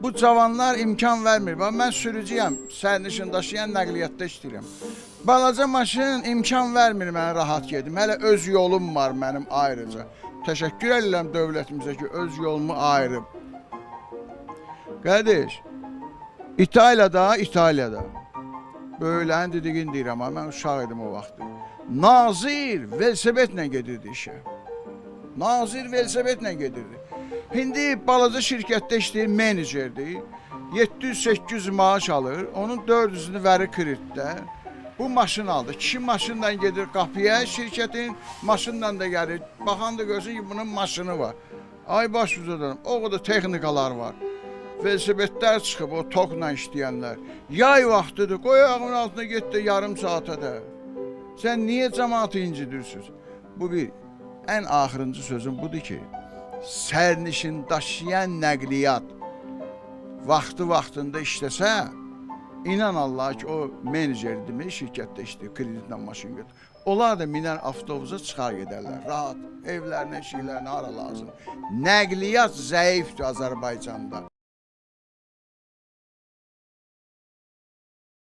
Bu cavanlar imkan vermir. Mən sürücüyəm, sərnişin daşıyan nəqliyyatda işləyirəm. Balaca maşın imkan vermir mənə rahat gedim. Hələ öz yolum var mənim ayrıca. Təşəkkür edirəm dövlətimizə ki, öz yolumu ayırıb. Qardaş, İtaliyada. Böylənin dediğini deyirəm, amma mən uşaq idim o vaxtı. Nazir velosipedlə gedirdi işə. Nazir velosipedlə gedirdi. Hindi balaca şirkətdə işləyir, menecerdir. 700-800 maaş alır, onun 400'ünü verir kreditdə. Bu maşın aldı. Kişi maşınla gedir qapıya, şirkətin maşınla da gəlir. Baxan da görsün ki, bunun maşını var. Ay baş uzadanım, o kadar texnikalar var. Velosipedlər çıxıb, o tokla işləyənlər. Yay vaxtıdır, qoy ayağımın altına getdi yarım saata da. Sən niyə cəmaatı incidirsiniz? Bu bir, ən axırıncı sözüm budur ki, sərnişin daşıyan nəqliyyat vaxtında işləsə, inan Allah ki, o menecerdir, şirkətdə işləyir, kreditlə maşın götür. Onlar da minər avtobusa çıxar gedərlər, rahat, evlərinə, şeylərinə, hara lazım. Nəqliyyat zəifdir Azərbaycanda.